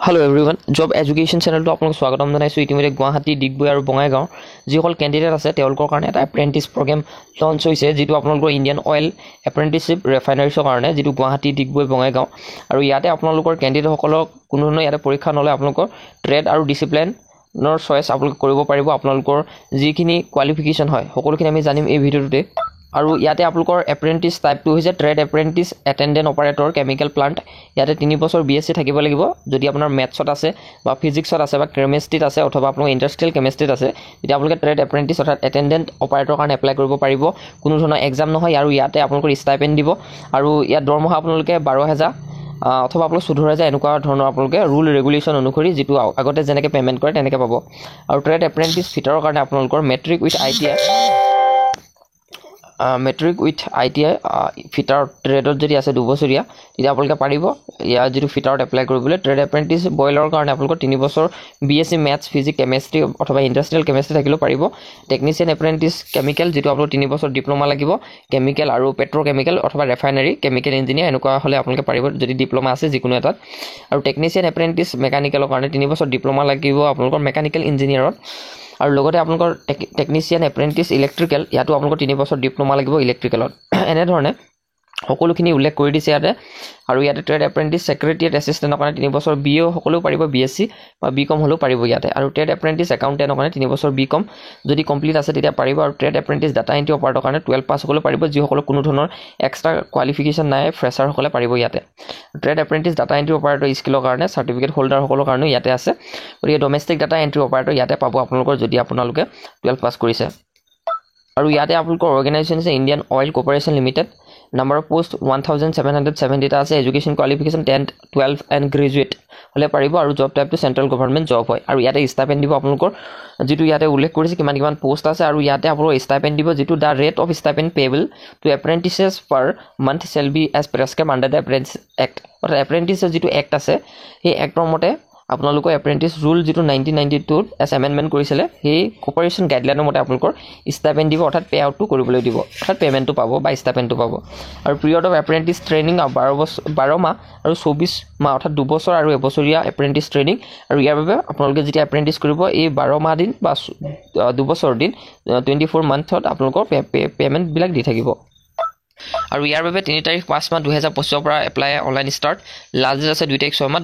Hello everyone, Job Education Channel to আপোনাক স্বাগতম জনাইছো। ইতিমধ্যে গুৱাহাটী, ডিগবৈ আৰু বঙাইগাঁও যিসকল ক্যান্ডিডেট আছে তেওঁলোকৰ কাৰণে এটা এপ্ৰেন্টিছ প্ৰগ্ৰাম লঞ্চ হৈছে, যেটো আপোনালোকৰ ইণ্ডিয়ান অইল এপ্ৰেন্টিছশ্বিপ ৰিফাইনাৰীছৰ কাৰণে, যেটো গুৱাহাটী, ডিগবৈ, বঙাইগাঁও। আৰু ইয়াতে আপোনালোকৰ ক্যান্ডিডেটসকলক কোনো ধৰণৰ ইয়াতে পৰীক্ষা নলয়। আপোনালোকৰ ট্ৰেড আৰু ডিসিপ্লিনৰ চয়েস আপোনালোকে কৰিব পাৰিব। আপোনালোকৰ যিখিনি কোৱালিফিকেশন হয় সকলোখিনি আমি জানিম এই ভিডিঅ'টোতে। আৰু ইয়াতে আপোনালোকৰ এপ্ৰেন্টিছ টাইপটো হৈছে trade apprentice attendant operator chemical plant. ইয়াতে 3 বছৰ বিএসসি থাকিব লাগিব। যদি আপোনাৰ মেথছত আছে বা ফিজিক্সত আছে বা কেমিষ্ট্ৰিত আছে অথবা আপোনাৰ ইণ্ডাষ্ট্ৰিয়েল কেমিষ্ট্ৰিত আছে, তেতিয়া আপোনালোকে ট্ৰেড এপ্ৰেন্টিছ অৰ্থাৎ এটেন্ডেন্ট অপাৰেটৰ কাৰণে এপ্লাই কৰিব পাৰিব। কোনো ধৰণৰ এক্সাম নহয়। আৰু ইয়াতে আপোনালোকৰ ষ্টাইপেণ্ড দিব। আৰু ইয়াত দৰমহা আপোনালোকে 12,000 অথবা আপোনালোক 14,000 এনেকুৱা ধৰণৰ আপোনালোকে ৰুল ৰেগুলেশ্যন অনুসৰি যিটো আগতে যেনেকৈ পেমেণ্ট কৰে তেনেকৈ পাব। আৰু ট্ৰেড এপ্ৰেন্টিছ ফিটাৰৰ কাৰণে আপোনালোকৰ মেট্ৰিক উইথ ITI ফিটাৰ ট্ৰেডত যদি আছে 2 বছৰীয়া, তেতিয়া আপোনালোকে পাৰিব ইয়াৰ যিটো ফিটাৰত এপ্লাই কৰিবলৈ। ট্ৰেড এপ্ৰেন্টিছ বইলাৰৰ কাৰণে আপোনালোকৰ 3 বছৰ বিএসসি মেথছ, ফিজিক্স, কেমিষ্ট্ৰি অথবা ইণ্ডাষ্ট্ৰিয়েল কেমিষ্ট্ৰি থাকিলেও পাৰিব। টেকনিচিয়ান এপ্ৰেন্টিছ কেমিকেল, যিটো আপোনালোকৰ 3 বছৰ ডিপ্ল'মা লাগিব। কেমিকেল আৰু পেট্ৰ'কেমিকেল অথবা ৰিফাইনাৰী কেমিকেল ইঞ্জিনিয়াৰ এনেকুৱা হ'লে আপোনালোকে পাৰিব যদি ডিপ্ল'মা আছে যিকোনো এটাত। আৰু টেকনিচিয়ান এপ্ৰেন্টিছ মেকানিকেলৰ কাৰণে 3 বছৰ ডিপ্ল'মা লাগিব আপোনালোকৰ মেকানিকেল ইঞ্জিনিয়াৰত। আৰু লগতে আপোনালোকৰ টেকনিচিয়ান এপ্ৰেন্টিছ ইলেক্ট্ৰিকেল, ইয়াতো আপোনালোকৰ 3 বছৰ ডিপ্ল'মা লাগিব ইলেক্ট্ৰিকেলত। এনেধৰণে সকলোখিনি উল্লেখ কৰি দিছে ইয়াতে। আৰু ইয়াতে ট্ৰেড এপ্ৰেন্টিছ ছেক্ৰেটাৰিয়েট এছিষ্টেণ্টৰ কাৰণে 3 বছৰ বিএ সকলেও পাৰিব, বিএসসি বা বিকম হ'লেও পাৰিব ইয়াতে। আৰু ট্ৰেড এপ্ৰেন্টিছ একাউণ্টেণ্টৰ কাৰণে 3 বছৰ বিকম যদি কমপ্লিট আছে তেতিয়া পাৰিব। আৰু ট্ৰেড এপ্ৰেন্টিছ ডাটা এণ্ট্ৰি অপাৰেটৰৰ কাৰণে 12 পাছ সকলেও পাৰিব, যিসকলৰ কোনো ধৰণৰ এক্সট্ৰা কোৱালিফিকেশ্যন নাই, ফ্ৰেছাৰসকলে পাৰিব ইয়াতে। ট্ৰেড এপ্ৰেন্টিছ ডাটা এণ্ট্ৰি অপাৰেটৰ স্কিলৰ কাৰণে চাৰ্টিফিকেট হোল্ডাৰসকলৰ কাৰণেও ইয়াতে আছে। গতিকে ডমেষ্টিক ডাটা এণ্ট্ৰি অপাৰেটৰ ইয়াতে পাব আপোনালোকৰ যদি আপোনালোকে 12 পাছ কৰিছে। আৰু ইয়াতে আপোনালোকৰ অৰ্গেনাইজেশ্যন আছে Indian oil corporation limited. Number of post 1770 আছে। এডুকেশ্যন কোৱালিফিকেশ্যন 10, 12 এণ্ড গ্ৰেজুৱেট হ'লে পাৰিব। আৰু জব টাইপটো চেণ্ট্ৰেল গভৰ্ণমেণ্ট জব হয়। আৰু ইয়াতে ষ্টাইপেণ্ড দিব আপোনালোকৰ, যিটো ইয়াতে উল্লেখ কৰিছে কিমান পোষ্ট আছে। আৰু ইয়াতে আপোনালোকৰ ষ্টাইপেণ্ড দিব, যিটো the rate of stipend payable to apprentices per month shall be as prescribed under the apprentice act. অৰ্থাৎ এপ্ৰেণ্টিছৰ যিটো এক্ট আছে সেই এক্টৰ মতে আপোনালোকৰ এপ্ৰেণ্টিছ ৰুল যিটো 1992 এজ এমেণ্ডমেণ্ট কৰিছিলে, সেই কৰ্পৰেশ্যন গাইডলাইনৰ মতে আপোনালোকৰ ষ্টাইপেণ্ড দিব, অৰ্থাৎ পে আউটটো কৰিবলৈ দিব, অৰ্থাৎ পে'মেণ্টটো পাব বা ষ্টাইপেণ্ডটো পাব। আৰু পিৰিয়ড অফ এপ্ৰেণ্টিছ ট্ৰেইনিং 12 মাহ আৰু 24 মাহ, অৰ্থাৎ 2 বছৰ আৰু এবছৰীয়া এপ্ৰেণ্টিছ ট্ৰেইনিং। আৰু ইয়াৰ বাবে আপোনালোকে যেতিয়া এপ্ৰেণ্টিছ কৰিব এই 12 মাহ দিন বা 2 বছৰ দিন 24 মান্থত আপোনালোকৰ পে'মেণ্টবিলাক দি থাকিব। আৰু ইয়াৰ বাবে 3 তাৰিখ 5 মাহ 2025 পৰা apply online start. Last date আছে 2 তাৰিখ 6 মাহ